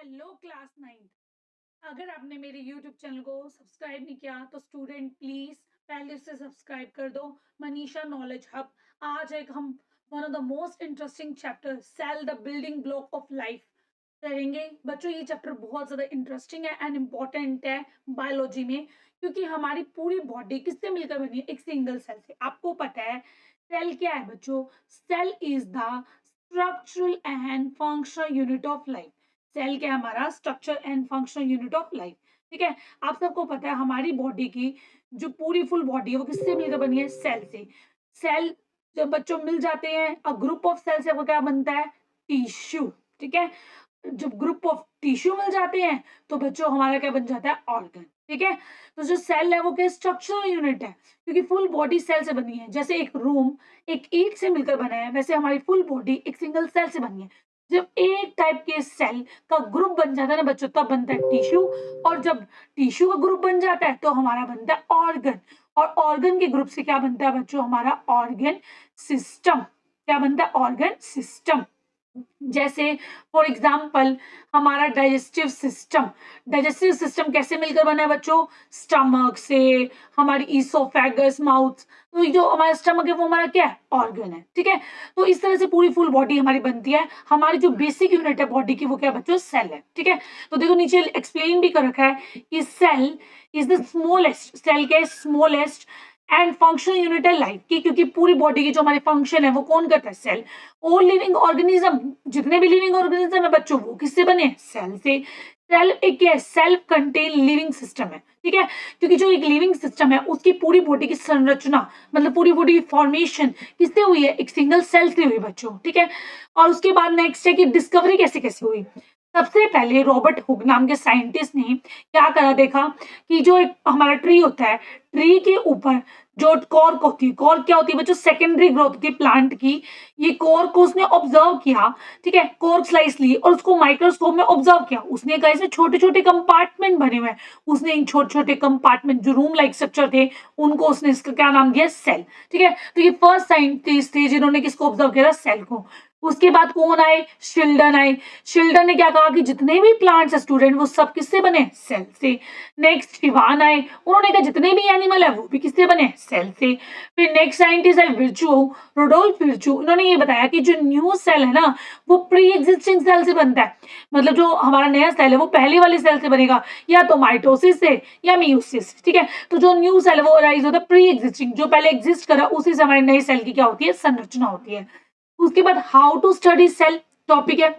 Hello class 9। अगर आपने मेरे यूट्यूब चैनल को सब्सक्राइब नहीं किया तो स्टूडेंट प्लीज पहले से सब्सक्राइब कर दो। Manisha knowledge hub. आज एक हम one of the most interesting chapter cell the building block of life करेंगे। बच्चों ये चैप्टर बहुत ज्यादा इंटरेस्टिंग है एंड इम्पोर्टेंट है बायोलॉजी में, क्योंकि हमारी पूरी बॉडी किससे मिलकर बनी है? एक सिंगल सेल से। आपको पता है सेल क्या है बच्चों? Cell is the structural and functional unit of life. Cell क्या है? हमारा structure and functional unit of life. ठीक है, आप सबको पता है हमारी बॉडी की जो पूरी फुल बॉडी है वो किससे मिलकर बनी है? सेल से। सेल जब बच्चों मिल जाते हैं, अ ग्रुप ऑफ सेल से वो क्या बनता है? टिश्यू। ठीक है, जब ग्रुप ऑफ टिश्यू मिल जाते हैं तो बच्चों हमारा क्या बन जाता है? ऑर्गन। ठीक है, तो जो सेल है वो क्या स्ट्रक्चरल यूनिट है, क्योंकि फुल बॉडी सेल से बनी है। जैसे एक रूम एक ईंट से मिलकर बना है, वैसे हमारी फुल बॉडी एक सिंगल सेल से बनी है। जब एक टाइप के सेल का ग्रुप बन जाता है ना बच्चों, तब बनता है टिश्यू। और जब टिश्यू का ग्रुप बन जाता है तो हमारा बनता है ऑर्गन। और ऑर्गन के ग्रुप से क्या बनता है बच्चों? हमारा ऑर्गन सिस्टम। क्या बनता है? Organ system. जैसे फॉर एग्जाम्पल हमारा डाइजेस्टिव सिस्टम कैसे मिलकर बना है बच्चों? स्टमक से। हमारी ईसोफेगस, माउथ। तो जो हमारा स्टमक है वो हमारा क्या है? ऑर्गन है। ठीक है, तो इस तरह से पूरी फुल बॉडी हमारी बनती है। हमारी जो बेसिक यूनिट है बॉडी की वो क्या है बच्चों? सेल है। ठीक है, तो देखो नीचे एक्सप्लेन भी कर रखा है कि cell is the smallest. Cell के स्मॉलेस्ट एंड फंक्शनल यूनिट है लाइफ की, क्योंकि पूरी बॉडी की जो हमारी फंक्शन है वो कौन करता है? सेल। ऑल लिविंग ऑर्गेनिज्म, जितने भी लिविंग ऑर्गेनिज्म है बच्चों वो किससे बने? सेल से। सेल एक क्या है? सेल्फ कंटेन लिविंग सिस्टम है। ठीक है, क्योंकि जो एक लिविंग सिस्टम है उसकी पूरी बॉडी की संरचना, मतलब पूरी बॉडी की फॉर्मेशन किससे हुई है? एक सिंगल सेल से हुई बच्चों। ठीक है, और उसके बाद नेक्स्ट है कि डिस्कवरी कैसे कैसे हुई। सबसे पहले रॉबर्ट हुक नाम के साइंटिस्ट ने क्या करा, देखा कि जो एक हमारा ट्री होता है, ट्री के ऊपर जो कॉर्क होती है, कॉर्क क्या होती है बच्चों? सेकेंडरी ग्रोथ होती है प्लांट की। ये कॉर्क को उसने ऑब्जर्व किया। ठीक है, कॉर्क स्लाइस ली और उसको माइक्रोस्कोप में ऑब्जर्व किया। उसने कहा इसमें छोटे छोटे कंपार्टमेंट बने हुए हैं। उसने इन छोटे छोटे कंपार्टमेंट जो रूम लाइक स्ट्रक्चर थे उनको उसने इसका क्या नाम दिया? सेल। ठीक है, तो ये फर्स्ट साइंटिस्ट थे जिन्होंने किसको ऑब्जर्व किया? सेल को। उसके बाद कौन आए? शिल्डन आए। शिल्डन ने क्या कहा कि जितने भी प्लांट्स है स्टूडेंट वो सब किससे बने? सेल से। नेक्स्ट शिवान आए, उन्होंने कहा जितने भी एनिमल है वो भी किससे बने? सेल से। फिर नेक्स्ट साइंटिस्ट है विर्चुओ, रोडोल्फ विर्चू। इन्होंने ये बताया कि जो न्यू सेल है ना वो प्री एग्जिस्टिंग सेल से बनता है। मतलब जो हमारा नया सेल है वो पहले वाले सेल से बनेगा, या तो माइटोसिस से या मियोसिस। ठीक है, तो जो न्यू सेल है वो अराइज होता है प्री एग्जिस्टिंग, जो पहले एग्जिस्ट करा उसी से हमारे नए सेल की क्या होती है? संरचना होती है। उसके बाद how to study cell topic है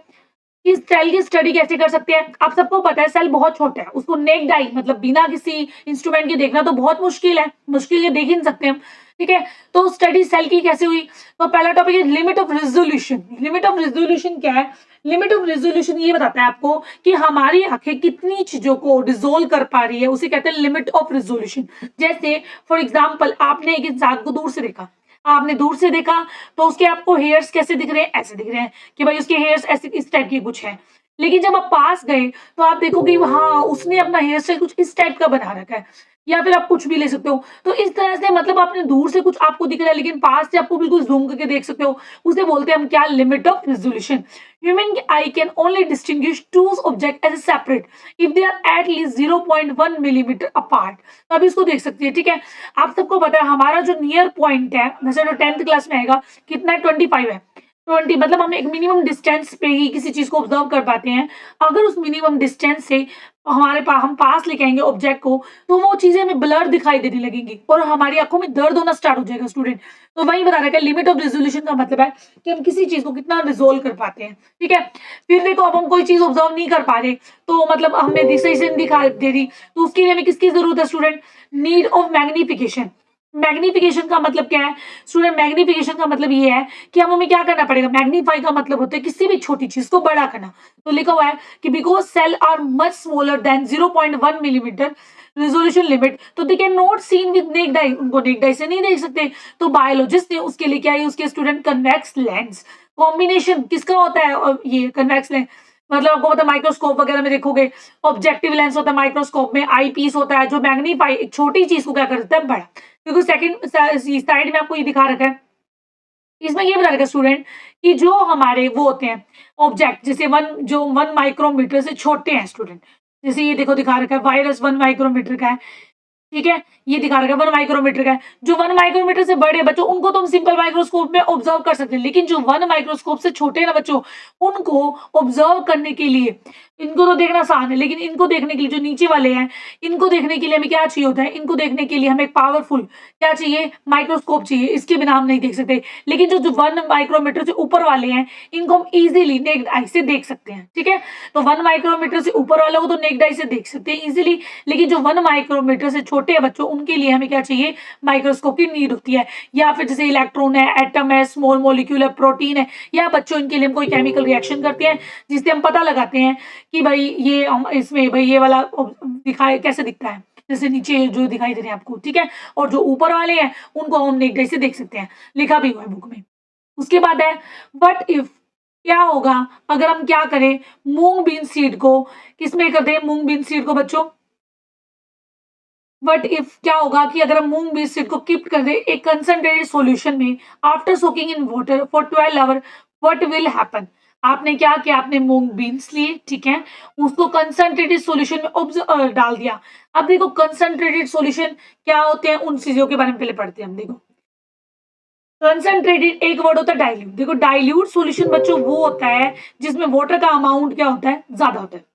कि सेल की स्टडी कैसे कर सकते हैं। आप सबको पता है सेल बहुत छोटा है, उसको नेक्ड आई मतलब बिना किसी इंस्ट्रूमेंट के देखना तो बहुत मुश्किल है, मुश्किल है, देख ही नहीं सकते हम। ठीक है, तो स्टडी सेल की कैसे हुई? तो पहला टॉपिक है limit of resolution. Limit of resolution क्या है? लिमिट ऑफ रेजोल्यूशन ये बताता है आपको कि हमारी आंखें कितनी चीजों को रिजोल्व कर पा रही है, उसे कहते हैं लिमिट ऑफ रेजोल्यूशन। जैसे फॉर एग्जाम्पल आपने एक इंसान को दूर से देखा, आपने दूर से देखा तो उसके आपको हेयर्स कैसे दिख रहे हैं? ऐसे दिख रहे हैं कि भाई उसके हेयर्स ऐसे इस टाइप के कुछ है। लेकिन जब आप पास गए तो आप देखोगे हाँ उसने अपना हेयर स्टाइल कुछ इस टाइप का बना रखा है, या फिर आप कुछ भी ले सकते हो। तो इस तरह से मतलब आपने दूर से कुछ आपको दिख रहा है लेकिन पास से आपको बिल्कुल जूम करके देख सकते हो, उसे बोलते हैं हम क्या? Limit of resolution. Human eye can only distinguish two objects as separate if they are at least 0.1 millimetre apart. तो अभी इसको देख सकते हैं। ठीक है, आप सबको पता है हमारा जो नियर पॉइंट है, वैसे जो 10th क्लास में आएगा, कितना है? 25 है। 20 मतलब हम एक मिनिमम डिस्टेंस पे ही किसी चीज को ऑब्जर्व कर पाते हैं। अगर उस मिनिमम डिस्टेंस से हमारे पास हम पास लेके आएंगे ऑब्जेक्ट को तो वो चीजें हमें ब्लर दिखाई देने लगेंगी और हमारी आंखों में दर्द होना स्टार्ट हो जाएगा स्टूडेंट। तो वही बता रहा है लिमिट ऑफ रेजोल्यूशन का मतलब है कि हम किसी चीज को कितना रिजोल्व कर पाते हैं। ठीक है, फिर देखो अब हम कोई चीज ऑब्जर्व नहीं कर पा रहे तो मतलब हमें सही से दिखा दे रही, तो उसके लिए हमें किसकी जरूरत है student? Need of magnification. Magnification का मतलब क्या है स्टूडेंट? मैग्निफिकेशन का मतलब ये है कि हम हमें क्या करना पड़ेगा? मैग्नीफाई का मतलब होता है किसी भी छोटी चीज को बड़ा करना। तो लिखा हुआ है कि because cell are much smaller than 0.1 millimetre resolution limit, तो they can not seen with naked eye, उनको नेक्ड आई से नहीं देख सकते। तो बायोलॉजिस्ट ने उसके लिए क्या है? उसके स्टूडेंट कन्वेक्स लेंस। कॉम्बिनेशन किसका होता है? और ये कन्वेक्स लेंस मतलब आपको पता है माइक्रोस्कोप वगैरह में देखोगे ऑब्जेक्टिव लेंस होता है, माइक्रोस्कोप में आई पीस होता है जो मैग्नीफाई एक छोटी चीज को क्या करता है? बड़ा। क्योंकि सेकंड साइड में आपको ये दिखा रखा है इसमें ये बता देगा स्टूडेंट कि जो हमारे वो होते हैं ऑब्जेक्ट, जैसे 1 माइक्रोमीटर से छोटे हैं स्टूडेंट, जैसे ये देखो दिखा रखा है वायरस 1 माइक्रोमीटर का है, ठीक है, ये दिखा रखा है 1 माइक्रोमीटर का है। जो 1 माइक्रोमीटर से बड़े बच्चों उनको तो हम सिंपल माइक्रोस्कोप में ऑब्जर्व कर सकते हैं, लेकिन जो 1 माइक्रोस्कोप से छोटे हैं ना बच्चों, उनको ऑब्जर्व करने के लिए, इनको तो देखना आसान है, लेकिन इनको देखने के लिए जो नीचे वाले हैं, इनको देखने के लिए हमें क्या चाहिए होता है, इनको देखने के लिए हमें एक पावरफुल क्या चाहिए, माइक्रोस्कोप चाहिए, इसके बिना हम नहीं देख सकते। लेकिन जो 1 माइक्रोमीटर से ऊपर वाले हैं, इनको हम इजीली नेक्ड आई से देख सकते हैं, ठीक है। तो 1 माइक्रोमीटर से ऊपर वालों को तो नेक्ड आई से देख सकते हैं इजीली, लेकिन जो 1 माइक्रोमीटर से छोटे हैं बच्चों, उनके लिए हमें क्या चाहिए, माइक्रोस्कोप की नीड होती है। या फिर जैसे इलेक्ट्रॉन है, एटम है, स्मॉल मॉलिक्यूल है, प्रोटीन है, या बच्चों इनके लिए हम कोई केमिकल रिएक्शन करते हैं जिससे हम पता लगाते हैं कि भाई ये इसमें भाई ये वाला दिखाए कैसे दिखता है, जैसे नीचे जो दिखाई दे रहे हैं आपको, ठीक है। और जो ऊपर वाले हैं उनको हम नेक्ड आई से देख सकते हैं, लिखा भी हुआ है बुक में। उसके बाद है व्हाट इफ, क्या होगा अगर हम क्या करें, मूंग बीन सीड को किसमें कर दें, मूंग बीन सीड को बच्चों, बट इफ क्या होगा कि अगर हम मूंग बीज सीड को कीप कर दे एक कंसंट्रेटेड सॉल्यूशन में after soaking in water for 12 hour, what will happen. आपने क्या किया, आपने मूंग बीन्स लिए, ठीक है, उसको कंसंट्रेटेड सॉल्यूशन में डाल दिया। अब देखो कंसंट्रेटेड सॉल्यूशन क्या होते हैं, उन चीजों के बारे में पहले पढ़ते हैं हम। देखो कंसंट्रेटेड एक वर्ड होता है डाइल्यूट। देखो डाइल्यूट सॉल्यूशन बच्चों वो होता है जिसमें वाटर का अमाउंट क्या होता है, ज्यादा होता है,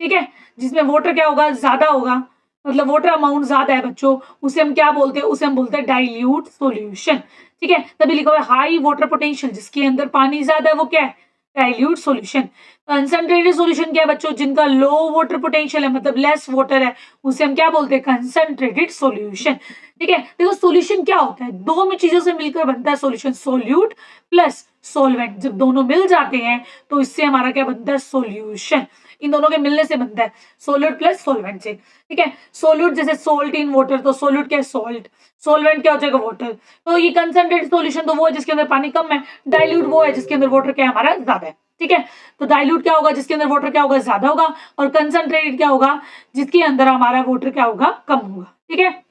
ठीक है। जिसमें वाटर क्या होगा, ज्यादा होगा, मतलब वाटर अमाउंट ज्यादा है बच्चों, उसे हम क्या बोलते हैं, उसे हम बोलते हैं डाइल्यूट सॉल्यूशन, ठीक है। तभी लिखा हुआ है हाई वाटर पोटेंशियल, जिसके अंदर पानी ज्यादा है वो क्या है, डाइल्यूट सॉल्यूशन। कंसंट्रेटेड सॉल्यूशन क्या है बच्चों, जिनका लो वाटर पोटेंशियल है, मतलब लेस वाटर है, उसे हम क्या बोलते हैं, कंसंट्रेटेड सॉल्यूशन, ठीक है। देखो सॉल्यूशन क्या होता है, दो में चीजों से मिलकर बनता है सॉल्यूशन, सोल्यूट प्लस सॉल्वेंट, जब दोनों मिल जाते हैं तो इससे हमारा क्या बनता है, सॉल्यूशन। इन दोनों के मिलने से बनता है सोल्यूट प्लस सॉल्वेंट से, ठीक है। सोल्यूट जैसे सोल्ट इन वाटर, तो सोल्यूट क्या है, सॉल्ट, सॉल्वेंट क्या हो जाएगा, वाटर। तो ये कंसंट्रेटेड सॉल्यूशन तो वो है जिसके अंदर पानी कम है, डाइल्यूट वो है जिसके अंदर वाटर क्या है, हमारा ज्यादा है, ठीक है। तो डाइल्यूट क्या होगा, जिसके अंदर वाटर क्या होगा, ज्यादा होगा, और कंसंट्रेटेड क्या होगा, जिसके अंदर हमारा वाटर क्या होगा, कम होगा, ठीक है।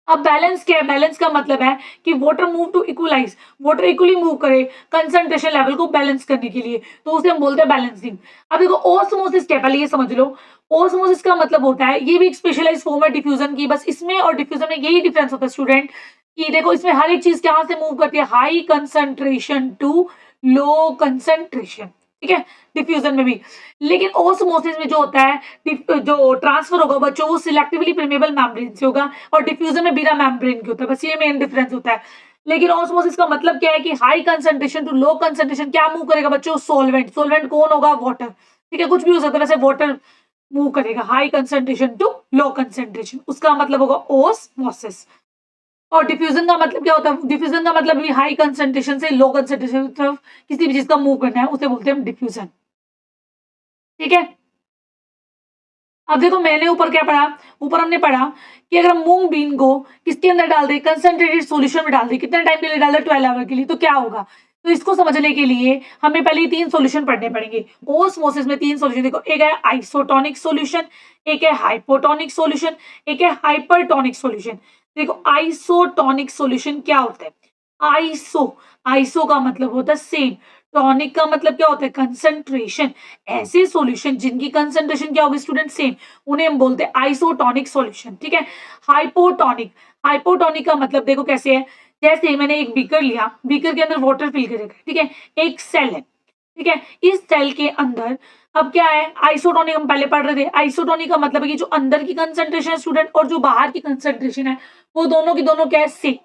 अब बैलेंस क्या है, बैलेंस का मतलब है कि water move to equalise, water equally move करे कंसंट्रेशन लेवल को बैलेंस करने के लिए, तो उसे हम बोलते हैं बैलेंसिंग। अब देखो ओस्मोसिस क्या है, पहले ये समझ लो। ओस्मोसिस का मतलब होता है, ये भी एक स्पेशलाइज फॉर्म है डिफ्यूजन की, बस इसमें और डिफ्यूजन में यही डिफरेंस होता है स्टूडेंट, कि देखो इसमें हर एक चीज कहां से मूव करती है, high concentration to low concentration, ठीक है, डिफ्यूजन में भी। लेकिन ओस्मोसिस में जो होता है, जो ट्रांसफर होगा बच्चों, वो सिलेक्टिवली परमेबल मेम्ब्रेन से होगा, और डिफ्यूजन में बिना मेम्ब्रेन के होता है, बस ये मेन डिफरेंस होता है। लेकिन ऑस्मोसिस का मतलब क्या है कि high concentration to low concentration क्या मूव करेगा बच्चों, सोलवेंट, सोलवेंट कौन होगा, वाटर, ठीक है, कुछ भी हो सकता है, वैसे वाटर मूव करेगा high concentration to low concentration, उसका मतलब होगा ओस्मोसिस। और डिफ्यूजन का मतलब क्या होता है, डिफ्यूजन का मतलब भी हाई कंसंट्रेशन से लो कंसंट्रेशन की तरफ किसी भी चीज का मूव करना है, उसे बोलते हैं डिफ्यूजन, ठीक है। अब देखो मैंने ऊपर क्या पढ़ा, ऊपर हमने पढ़ा कि अगर हम मूंग बीन को किसके अंदर डाल दे, कंसंट्रेटेड सॉल्यूशन में डाल दे, कितने टाइम के लिए डाल दे, 12 आवर के लिए, तो क्या होगा। तो इसको समझने के लिए हमें पहले 3 सॉल्यूशन पढ़ने पड़ेंगे। ओस्मोसिस में 3 सॉल्यूशन देखो, एक है आइसोटोनिक सॉल्यूशन, एक है हाइपोटोनिक सॉल्यूशन, एक है हाइपरटोनिक सॉल्यूशन। देखो आइसोटोनिक सॉल्यूशन क्या होता है, आइसो, आइसो का मतलब होता है सेम, टॉनिक का मतलब क्या होता है, कंसंट्रेशन। ऐसे सॉल्यूशन जिनकी कंसंट्रेशन क्या होगी स्टूडेंट, सेम, उन्हें हम बोलते हैं आइसोटोनिक सॉल्यूशन, ठीक है। हाइपोटोनिक, हाइपोटोनिक का मतलब देखो कैसे है, जैसे मैंने एक बीकर लिया, बीकर के अंदर वाटर फिल करेगा, ठीक है, एक सेल है, ठीक है, इस सेल के अंदर अब क्या है, आइसोटोनिक हम पहले पढ़ रहे थे, आइसोटोनिक का मतलब है कि जो अंदर की कंसंट्रेशन है स्टूडेंट और जो बाहर की कंसंट्रेशन है, वो दोनों की दोनों क्या है, सेम।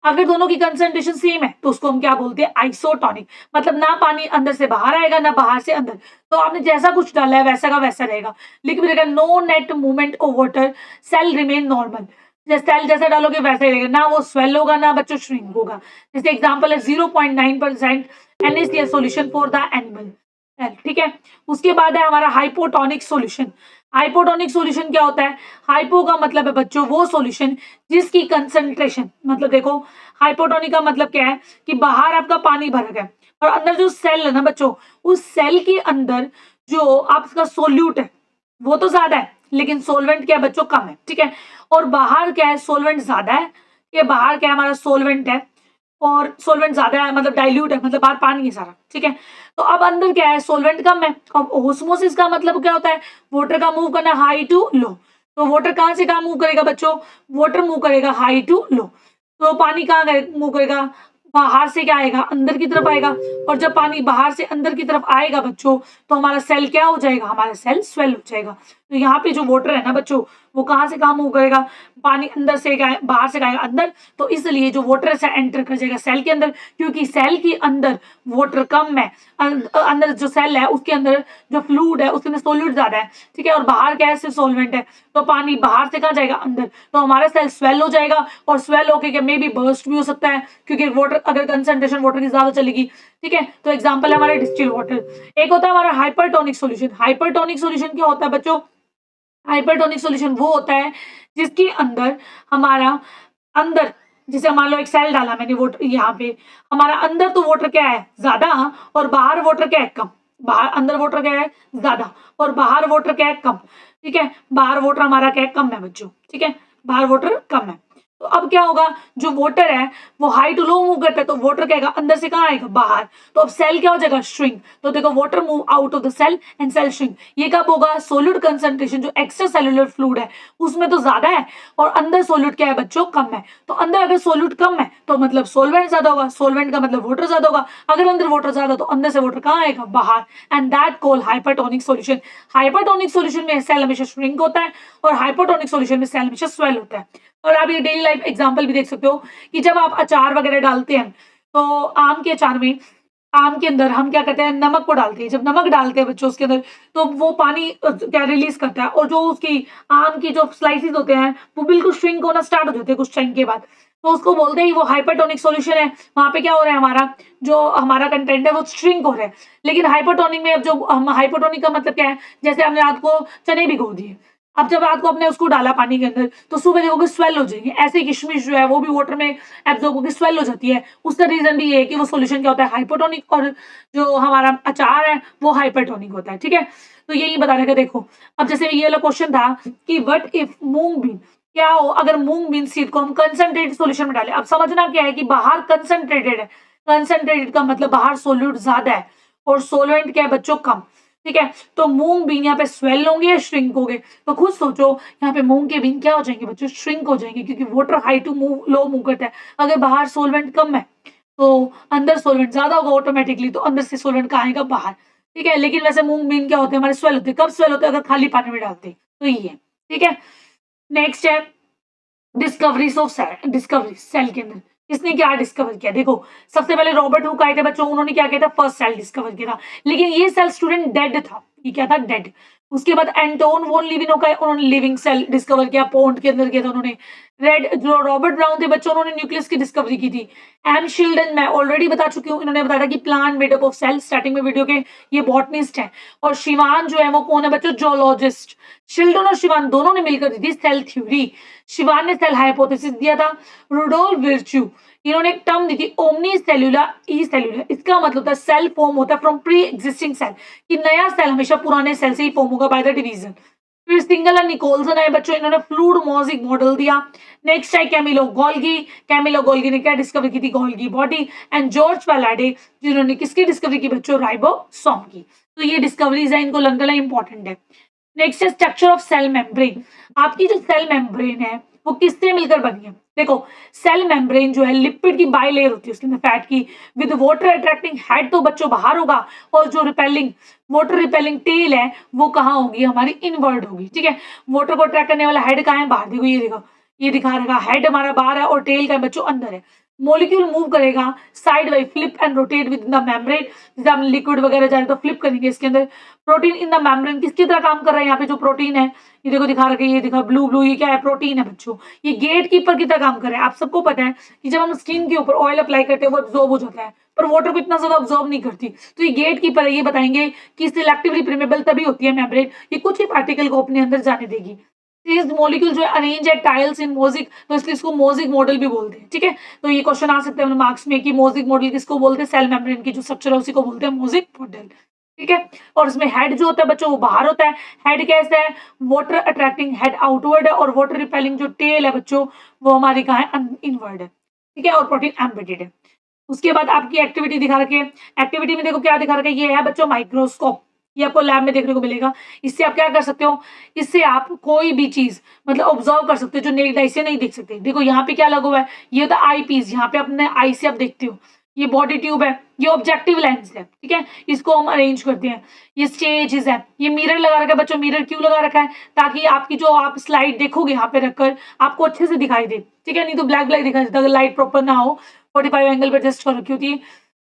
अगर दोनों की कंसंट्रेशन सेम है तो उसको हम क्या बोलते हैं, आइसोटोनिक, मतलब ना पानी अंदर से बाहर आएगा ना बाहर से अंदर, तो आपने जैसा कुछ डाला है वैसा का वैसा रहेगा, लिख भी रहेगा no net movement of water, cell remain normal, जैसे सेल जैसा डालोगे वैसा ही रहेगा, ना वो स्वेल होगा ना बच्चों श्रिंक होगा। जैसे एग्जांपल है 0.9% NaCl solution for the animal, ठीक है। उसके बाद है हमारा हाइपोटोनिक सॉल्यूशन। हाइपोटोनिक सॉल्यूशन क्या होता है, हाइपो का मतलब है बच्चों वो सॉल्यूशन जिसकी कंसंट्रेशन, मतलब देखो हाइपोटोनिक का मतलब क्या है कि बाहर आपका पानी भर गया और अंदर जो सेल है ना बच्चों, उस सेल के अंदर जो आपका सोल्यूट है वो तो ज्यादा है, लेकिन सोलवेंट क्या है बच्चों, कम है, ठीक है। और बाहर क्या है, सोलवेंट ज्यादा है, ये बाहर क्या है, हमारा सोलवेंट है, और सोलवेंट ज्यादा है, मतलब डाइल्यूट है, मतलब बाहर पानी है सारा, ठीक है। तो अब अंदर क्या है, सोलवेंट कम है। अब ओस्मोसिस का मतलब क्या होता है, वाटर का मूव करना हाई टू लो। तो वाटर कहाँ से कहाँ मूव करेगा बच्चों, वाटर मूव करेगा हाई टू लो। तो पानी कहाँ मूव करेगा, बाहर से क्या आएगा, अंदर की तरफ आएगा। और जब पानी बाहर से अंदर की तरफ आएगा बच्चों, तो हमारा सेल क्या हो जाएगा, हमारा सेल स्वेल हो जाएगा। तो यहाँ पे जो वाटर है ना बच्चों, वो कहाँ से कहाँ मूव करेगा, पानी अंदर से बाहर से आएगा अंदर। तो इसलिए जो वाटर है एंटर कर जाएगा सेल के अंदर, क्योंकि सेल के अंदर वाटर कम है। अंदर जो सेल है उसके अंदर जो फ्लूइड है उसके अंदर सोल्यूट ज्यादा है, ठीक है। और बाहर क्या है, सिर्फ सोलवेंट है। तो पानी बाहर से कहाँ जाएगा, अंदर। तो हमारा सेल स्वेल हो जाएगा, और स्वेल होके मे बी बर्स्ट भी हो सकता है, क्योंकि वाटर अगर कंसंट्रेशन वाटर की ज्यादा चलेगी, ठीक है। तो एग्जाम्पल है हमारा डिस्टिल वाटर। एक होता है हमारा हाइपरटोनिक सोल्यूशन। हाइपरटोनिक सोल्यूशन क्या होता है बच्चों, हाइपरटोनिक सॉल्यूशन वो होता है जिसके अंदर हमारा अंदर, जैसे मान लो एक सेल डाला मैंने वाटर यहाँ पे, हमारा अंदर तो वाटर क्या है ज्यादा, और बाहर वाटर क्या है कम। बाहर, अंदर वाटर क्या है ज्यादा, और बाहर वाटर क्या है कम, ठीक है। बाहर वाटर हमारा क्या है, कम है बच्चों, ठीक है। बाहर वाटर कम है। तो अब क्या होगा, जो वाटर है वो हाई टू लो मूव करता है, तो वाटर क्या आएगा, अंदर से कहाँ आएगा, बाहर। तो अब सेल क्या हो जाएगा, श्रिंक। तो देखो water move out of the cell and cell shrink. ये कब होगा, सोल्यूट कंसंट्रेशन जो एक्स्ट्रा सेलुलर फ्लूइड है उसमें तो ज्यादा है, और अंदर सोल्यूट क्या है बच्चों, कम है। तो अंदर अगर सोल्यूट कम है तो मतलब सोलवेंट ज्यादा होगा, सोलवेंट का मतलब वाटर ज्यादा होगा। अगर अंदर वाटर ज्यादा तो अंदर से वाटर कहाँ आएगा, बाहर। And that call hypertonic solution. Hypertonic solution में सेल हमेशा श्रिंक होता है, और हाइपरटोनिक सोल्यूशन में सेल हमेशा स्वेल होता है। और आप ये डेली लाइफ एग्जांपल भी देख सकते हो कि जब आप अचार वगैरह डालते हैं, तो आम के अचार में, आम के अंदर हम क्या करते हैं, नमक को डालते हैं। जब नमक डालते हैं बच्चों उसके अंदर, तो वो पानी क्या रिलीज करता है, और जो उसकी आम की जो स्लाइसिस होते हैं वो बिल्कुल श्रिंक होना स्टार्ट हो जाते हैं कुछ टाइम के बाद। तो उसको बोलते हैं वो हाइपरटोनिक सॉल्यूशन है। वहां पे क्या हो रहा है, हमारा जो हमारा कंटेंट है वो श्रिंक हो रहा है। लेकिन हाइपरटोनिक में अब जो हम, हाइपरटोनिक का मतलब क्या है, जैसे हमने रात को चने भिगो दिए, अब जब रात को आपने उसको डाला पानी के अंदर, तो सुबह देखोगे स्वेल हो जाएगी। ऐसे किशमिश जो है वो भी वाटर में एब्जॉर्ब होकर स्वेल हो जाती है। उसका रीजन भी ये है कि वो सॉल्यूशन क्या होता है, हाइपोटोनिक, और जो हमारा अचार है वो हाइपरटोनिक होता है, ठीक है। तो यही बता रहे थे। देखो अब जैसे ये वाला क्वेश्चन था कि व्हाट इफ मूंग बीन, क्या हो अगर मूंग बीन सीड को हम कंसंट्रेटेड सॉल्यूशन में डालें। अब समझना क्या है कि बाहर कंसंट्रेटेड है, कंसंट्रेटेड का मतलब बाहर सोल्यूट ज्यादा है, और सोलवेंट क्या है बच्चों, कम, ठीक है। तो मूंग बीन यहाँ पे स्वेल होंगे या श्रिंक होंगे, तो खुद सोचो, यहाँ पे मूंग के बीन क्या हो जाएंगे बच्चों, श्रिंक हो जाएंगे, क्योंकि water high to move low move करता है। अगर बाहर सोलवेंट कम है तो अंदर सोलवेंट ज्यादा होगा ऑटोमेटिकली, तो अंदर से सोलवेंट कहाँ आएगा, बाहर, ठीक है। लेकिन वैसे मूंग बीन क्या होते हैं हमारे, स्वेल होते हैं। कब स्वेल होते हैं, अगर खाली पानी में डालते हैं। तो ये है, ठीक है। नेक्स्ट है discoveries of cell. Discovery cell के अंदर किसने क्या डिस्कवर किया, देखो सबसे पहले रॉबर्ट हुक आए थे बच्चों, उन्होंने क्या किया था, फर्स्ट सेल डिस्कवर किया था। लेकिन ये सेल स्टूडेंट डेड था, ये क्या था, डेड। उसके बाद एंटोन वोन लिविनोव का, उन्होंने लिविंग सेल डिस्कवर किया, पोन्ड के अंदर किया था उन्होंने। रेड जो रॉबर्ट ब्राउन थे बच्चों, उन्होंने न्यूक्लियस की डिस्कवरी की थी। एम शिल्डन मैं ऑलरेडी बता चुकी हूँ, इन्होंने बताया था कि plant made up of cell, starting में वीडियो के, ये बॉटनिस्ट है। और शिवान जो है वो कौन है बच्चों, जोलॉजिस्ट। शिल्डन और शिवान दोनों ने मिलकर दी थी सेल थ्योरी। शिवान ने सेल हाइपोथेसिस दिया था। रुडोल्फ विर्च्यू, इन्होंने एक टर्म दी थी ओमनी सेल्यूलर ई सेल्यूलर। इसका मतलब होता है सेल फॉर्म होता है फ्रॉम प्री एग्जिस्टिंग सेल, कि नया सेल हमेशा पुराने सेल से ही फॉर्म होगा बाय द डिवीजन। फिर सिंगल और निकोलसन आए बच्चों, इन्होंने फ्लूइड मोज़ेक मॉडल दिया। नेक्स्ट है कैमिलो गोल्गी। कैमिलो गोल्गी ने क्या डिस्कवर की थी, गोल्गी बॉडी। एंड जॉर्ज पैलाडे, जिन्होंने किसकी डिस्कवरी की बच्चों, राइबोसोम की। तो ये डिस्कवरीज है, इनको लगना इंपॉर्टेंट है। नेक्स्ट है स्ट्रक्चर ऑफ सेल मेम्ब्रेन। आपकी जो सेल मेम्ब्रेन है वो किससे मिलकर बनी है, देखो सेल मेम्ब्रेन जो है लिपिड की बाइलेयर होती है उसके अंदर, फैट की, विद वाटर अट्रैक्टिंग हेड तो बच्चों बाहर होगा, और जो रिपेलिंग वाटर रिपेलिंग टेल है वो कहाँ होगी, हमारी इनवर्ड होगी, ठीक है। वाटर को अट्रैक्ट करने वाला हेड कहाँ है, बाहर। देखो ये देखो, ये दिखा रहेगा, हेड हमारा बाहर है और टेल का बच्चों अंदर है। मोलिक्यूल मूव करेगा side by flip and rotate with the membrane. जैसे हम लिक्विड वगैरह जा रहे तो फ्लिप करेंगे इसके अंदर। प्रोटीन इन द मेम्ब्रेन किसकी तरह काम कर रहा है, यहाँ पे जो प्रोटीन है, ये देखो दिखा रखा है, ये दिखा ब्लू ब्लू, ये क्या है, प्रोटीन है बच्चों। ये गेट कीपर की तरह काम कर रहा है। आप सबको पता है कि जब हम स्किन के ऊपर ऑयल अप्लाई करते हैं वो अब्जॉर्ब हो जाता है, पर वाटर को इतना ज्यादा अब्जॉर्ब नहीं करती। तो ये गेट कीपर है, ये बताएंगे कि सिलेक्टिवली परमेबल तभी होती है मेम्ब्रेन, ये कुछ ही पार्टिकल को अपने अंदर जाने देगी। इस मॉलिक्यूल जो है अरेंज है टाइल्स इन मोज़ेक, तो इसलिए इसको मोज़ेक मॉडल भी बोलते हैं, ठीक है। तो ये क्वेश्चन आ सकते हैं मार्क्स में कि मोज़ेक मॉडल किसको बोलते हैं, सेल मेम्ब्रेन की जो स्ट्रक्चर है उसी को बोलते हैं मोज़ेक मॉडल, ठीक है। और इसमें हेड जो होता है बच्चों वो बाहर होता है। हेड कैसा है, वाटर अट्रैक्टिंग हेड आउटवर्ड है, और वाटर रिपेलिंग जो टेल है बच्चों वो हमारी कहाँ है, इनवर्ड है। ठीक है, और प्रोटीन एम्बेडेड है। उसके बाद आपकी एक्टिविटी दिखा रखी है। एक्टिविटी में देखो क्या दिखा रखा है, ये है बच्चों माइक्रोस्कोप। ये आपको लैब में देखने को मिलेगा। इससे आप क्या कर सकते हो, इससे आप कोई भी चीज़ मतलब ऑब्ज़र्व कर सकते हो जो नेक्ड आई से नहीं देख सकते। देखो यहाँ पे क्या लगा हुआ है, ये होता है आई पीस, यहाँ पे अपने आई से आप देखते हो। ये बॉडी ट्यूब है, ये ऑब्जेक्टिव लेंस है, ठीक है? इसको हम अरेंज करते हैं। ये स्टेजेस है, ये मिरर लगा रखा है बच्चों। मिरर क्यों लगा रखा है? ताकि आपकी जो आप स्लाइड देखोगे यहाँ पे रखकर आपको अच्छे से दिखाई दे, ठीक है? नहीं तो ब्लैक ब्लैक दिखाई देता अगर लाइट प्रॉपर ना हो। 45 एंगल पे एडजस्ट कर रखी होती है।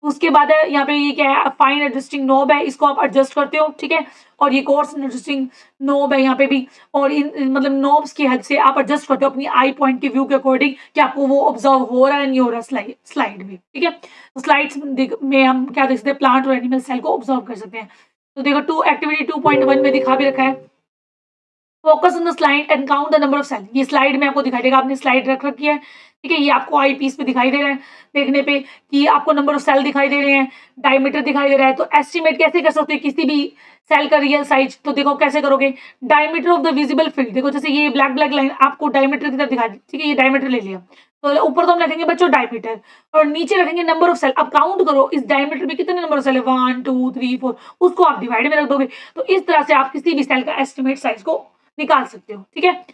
उसके बाद है यहाँ पे ये क्या है, फाइन एडजस्टिंग नॉब है, इसको आप एडजस्ट करते हो, ठीक है? और ये कोर्स एडजस्टिंग नॉब है यहाँ पे भी, और मतलब नॉब्स की हेल्प से आप एडजस्ट करते हो अपनी आई पॉइंट की व्यू के अकॉर्डिंग कि आपको वो ऑब्जर्व हो रहा है नहीं हो रहा स्लाइड में, ठीक है? तो स्लाइड्स में हम क्या देख सकते हैं, प्लांट और एनिमल सेल को ऑब्जर्व कर सकते हैं। तो देखो एक्टिविटी 2.1 में दिखा भी रखा है, focus on the slide and count the number of cell. ये स्लाइड में आपको दिखाई देगा, आपने स्लाइड रख रखी है, ठीक है? ये आपको आई पीस पे दिखाई दे रहा है देखने पे कि आपको नंबर ऑफ सेल दिखाई दे रहे हैं, डायमीटर दिखाई दे रहा है। तो एस्टिमेट कैसे कर सकते हो किसी भी सेल का रियल साइज? तो देखो कैसे करोगे, diameter of the visible field. देखो जैसे ये ब्लैक ब्लैक लाइन आपको डायमीटर की तरफ दिखा दी, ठीक है? ये डायमीटर ले लिया, तो ऊपर तो हम रखेंगे बच्चों डायमीटर और नीचे रखेंगे नंबर ऑफ सेल। अब काउंट करो इस डायमीटर में कितने नंबर ऑफ सेल है, 1 2 3 4, उसको आप डिवाइड में रख दोगे। तो इस तरह से आप किसी भी सेल का एस्टिमेट साइज को निकाल सकते हो, ठीक है?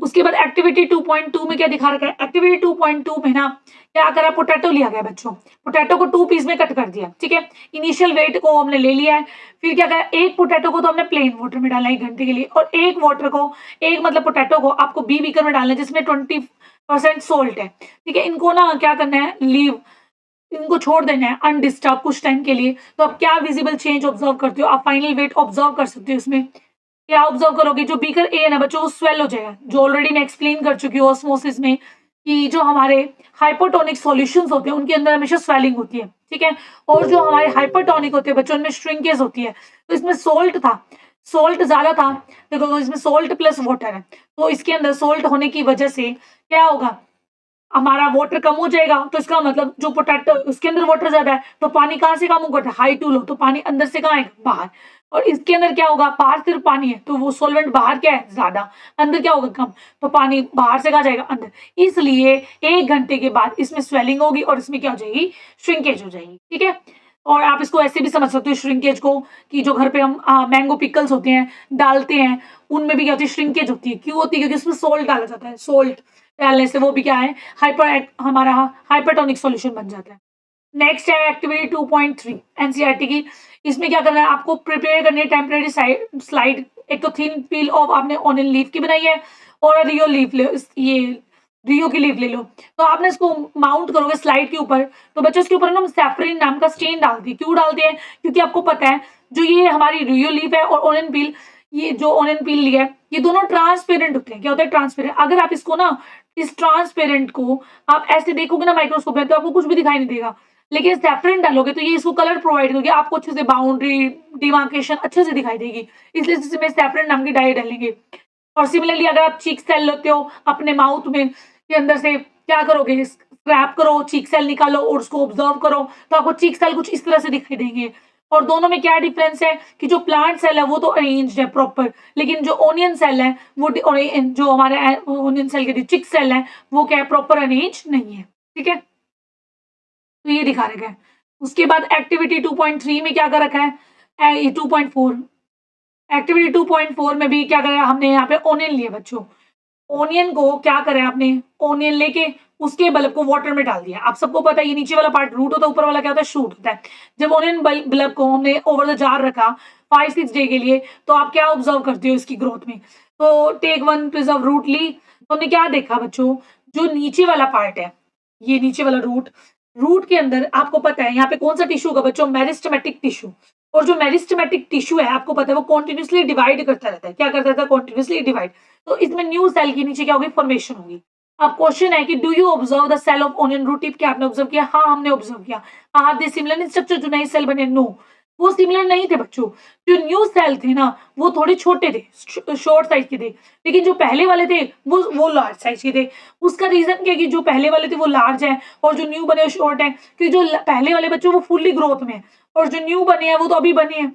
उसके बाद एक्टिविटी 2.2 में क्या दिखा रखा है, एक्टिविटी 2.2 में ना क्या करा, पोटैटो लिया गया बच्चों। पोटैटो को 2 पीस में कट कर दिया, ठीक है? इनिशियल वेट को हमने ले लिया है। फिर क्या करा, एक पोटैटो को तो हमने प्लेन वाटर में डालना है 1 घंटे के लिए, और एक वाटर को, एक मतलब पोटैटो को आपको बी बीकर में डालना है जिसमें 20% सोल्ट है, ठीक है? इनको ना क्या करना है, लीव, इनको छोड़ देना है अनडिस्टर्ब कुछ टाइम के लिए। तो आप क्या विजिबल चेंज ऑब्जर्व करते हो, आप फाइनल वेट ऑब्जर्व कर सकते हो इसमें। क्या ऑब्जर्व करोगे, जो बीकर ए है ना बच्चों वो स्वेल हो जाएगा, जो ऑलरेडी मैं एक्सप्लेन कर चुकी हूँ ऑस्मोसिस में कि जो हमारे हाइपोटोनिक सॉल्यूशंस होते हैं उनके अंदर हमेशा स्वेलिंग होती है, ठीक है? और जो हमारे हाइपरटोनिक होते हैं बच्चों उनमें श्रिंकेज होती है। तो इसमें सोल्ट था, सोल्ट ज्यादा था, देखो इसमें सोल्ट प्लस वाटर है, तो इसके अंदर सोल्ट होने की वजह से क्या होगा, हमारा वाटर कम हो जाएगा। तो इसका मतलब जो पोटैटो उसके अंदर वाटर ज्यादा है तो पानी कहाँ से कम होगा, हाई टू लो, तो पानी अंदर से कहाँ आएगा, बाहर। और इसके अंदर क्या होगा, बाहर सिर्फ पानी है तो वो सोलवेंट बाहर क्या है, ज्यादा, अंदर क्या होगा, कम, तो पानी बाहर से कहाँ जाएगा, अंदर। इसलिए 1 घंटे के बाद इसमें स्वेलिंग होगी और इसमें क्या हो जाएगी, श्रिंकेज हो जाएगी, ठीक है? और आप इसको ऐसे भी समझ सकते हो श्रिंकेज को कि जो घर पे हम मैंगो पिकल्स होते हैं डालते हैं, उनमें भी क्या होती है, श्रिंकेज होती है। क्यों होती है, क्योंकि उसमें सोल्ट डाला जाता है, सोल्ट डालने से वो भी क्या है, हमारा हाइपरटोनिक सॉल्यूशन बन जाता है। नेक्स्ट है एक्टिविटी 2.3 एनसीईआरटी की। इसमें क्या करना है, आपको प्रिपेयर करनी है टेम्परेरी स्लाइड। एक तो थिन पील ऑफ आपने ऑनियन लीफ की बनाई है और रियो लीफ ले, ये रियो की लीफ ले लो। तो आपने इसको माउंट करोगे स्लाइड के ऊपर, तो बच्चों इसके ऊपर ना हम सैफरिन नाम का स्टेन डालते हैं। क्यों डालते हैं, क्योंकि आपको पता है जो ये हमारी रियो लीफ है और ऑनियन पील, ये जो ऑनियन पील लिया है ये दोनों ट्रांसपेरेंट होते हैं। क्या होता है, ट्रांसपेरेंट। अगर आप इसको ना, इस ट्रांसपेरेंट को आप ऐसे देखोगे ना माइक्रोस्कोप में तो आपको कुछ भी दिखाई नहीं देगा, लेकिन सैफरन डालोगे तो ये इसको कलर प्रोवाइड करोगे, आपको अच्छे से बाउंड्री डिमार्केशन अच्छे से दिखाई देगी। इसलिए इसमें सैफरन नाम की डाई डालेंगे। और सिमिलरली अगर आप चीक सेल लेते हो अपने माउथ में के अंदर से क्या करोगे, स्क्रैप करो, चीक सेल निकालो और उसको ऑब्जर्व करो, तो आपको चीक सेल कुछ इस तरह से दिखाई देंगे। और दोनों में क्या डिफरेंस है कि जो प्लांट सेल है वो तो अरेंज्ड है प्रॉपर, लेकिन जो ओनियन सेल है वो जो हमारे ओनियन सेल के चिक सेल है वो क्या है, प्रॉपर अरेंज नहीं है, ठीक है? तो ये दिखा रखा है। उसके बाद एक्टिविटी 2.3 में क्या कर रखा है, ये 2.4 एक्टिविटी 2.4 में भी क्या करा, हमने यहाँ पे ओनियन लिया बच्चों। ओनियन को क्या करें आपने, ओनियन लेके उसके बल्ब को वाटर में डाल दिया। आप सबको पता है ये नीचे वाला पार्ट रूट होता है, ऊपर वाला क्या होता है, शूट होता है। जब ओनियन बल्ब को हमने ओवर द जार रखा 5-6 डे के लिए, तो आप क्या ऑब्जर्व करते हो इसकी ग्रोथ में। तो टेक 1 प्रिजर्व रूट ली, तो हमने क्या देखा बच्चों, जो नीचे वाला पार्ट है, ये नीचे वाला रूट, रूट के अंदर आपको पता है यहाँ पे कौन सा टिश्यू होगा बच्चों, मेरिस्टेमेटिक टिश्यू। और जो मेरिस्टेमेटिक टिश्यू है आपको पता है वो कॉन्टिन्यूसली डिवाइड करता रहता है। क्या करता रहता है, कॉन्टिन्यूसली डिवाइड। तो इसमें न्यू सेल के नीचे क्या होगी, फॉर्मेशन होगी। अब क्वेश्चन है कि do you observe the cell of onion root tip, क्या आपने ऑब्जर्व किया? हाँ हमने ऑब्जर्व किया। Are they similar in structure, जो नए सेल बने? नो, वो सिमिलर नहीं थे बच्चों। जो न्यू सेल थे ना वो थोड़े छोटे थे, शॉर्ट साइज के थे, लेकिन जो पहले वाले थे वो लार्ज साइज के थे। उसका रीजन क्या है कि जो पहले वाले थे वो लार्ज है और जो न्यू बने शॉर्ट है, क्योंकि जो पहले वाले बच्चों वो फुल्ली ग्रोथ में है और जो न्यू बने हैं वो तो अभी बने हैं।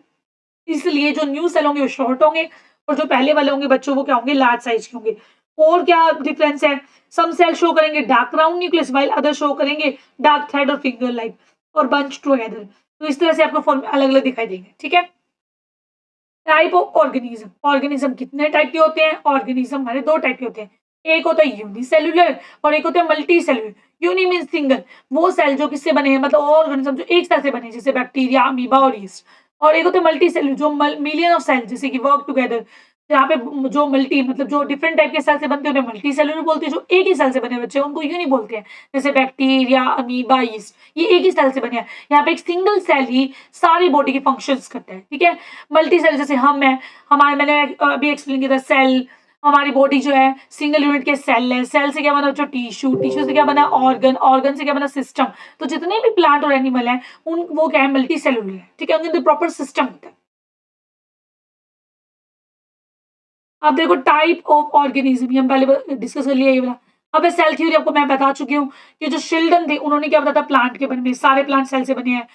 इसलिए जो न्यू सेल होंगे वो शॉर्ट होंगे और जो पहले वाले होंगे बच्चों वो क्या होंगे, लार्ज साइज के होंगे। और क्या डिफरेंस है? सम सेल शो करेंगे dark round nucleus while other show करेंगे डार्क थ्रेड और फिंगर लाइक और बंच टुगेदर। तो इस तरह से आपको फॉर्म अलग अलग दिखाई देंगे। ठीक है, टाइप ऑफ ऑर्गेनिज्म। ऑर्गेनिज्म कितने टाइप के होते हैं? ऑर्गेनिज्म हमारे दो टाइप के होते हैं, एक होता है यूनिसेल्युलर और एक होता है multi cellular. Uni mean single, वो सेल जो किससे बने हैं, मतलब ऑर्गेनिज्म जो एक सेल से बने हैं, जैसे बैक्टीरिया, अमीबा और यीस्ट। और एक होता है मल्टी सेल्युलर जो मिलियन ऑफ सेल जैसे कि वर्क टुगेदर, यहाँ पे जो मल्टी मतलब जो डिफरेंट टाइप के सेल से बनते हैं उन्हें मल्टी सेल्युलर बोलते हैं, जो एक ही सेल से बने बच्चे उनको यूनि बोलते हैं, जैसे बैक्टीरिया, अमीबा, यीस्ट, ये एक ही सेल से बने हैं। यहाँ पे एक सिंगल सेल ही सारी बॉडी के फंक्शंस करता है। ठीक है, मल्टी सेल जैसे हम है, हमारे मैंने अभी एक्सप्लेन किया था सेल, हमारी बॉडी जो है सिंगल यूनिट के सेल है, सेल से क्या बना जो टिश्यू, टिश्यू से क्या बना ऑर्गन, ऑर्गन से क्या बना सिस्टम। तो जितने भी प्लांट और एनिमल है उन वो क्या है मल्टी सेलुलर है। ठीक है, उनके अंदर प्रॉपर सिस्टम होता है। अब देखो टाइप ऑफ ऑर्गेनिज्म, ये हम पहले डिस्कस कर लिया ये वाला। अब सेल थ्योरी आपको मैं बता चुकी हूँ कि जो शिल्डन थे उन्होंने क्या बताया था, प्लांट के बारे में, सारे प्लांट सेल से बने हैं,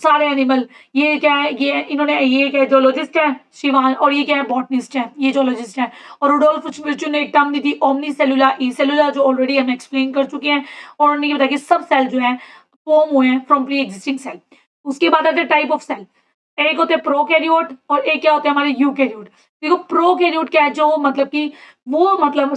सारे एनिमल। ये क्या है, ये इन्होंने ये क्या है जोलॉजिस्ट है शिवान, और ये क्या है बॉटनिस्ट है, ये जोलॉजिस्ट है। और रुडोल्फ विर्चू ने एक टर्म दी थी ओमनी सेलुला ई सेलुला, जो ऑलरेडी हम एक्सप्लेन कर चुके हैं। और उन्होंने ये बताया कि सब सेल जो है फॉर्म हुए हैं फ्रॉम प्री एग्जिस्टिंग सेल। उसके बाद आते हैं टाइप ऑफ सेल, एक होते हैं प्रोकैरियोट और एक क्या होते हैं हमारे यूकैरियोट। देखो प्रोकैरियोट क्या है, जो मतलब कि वो मतलब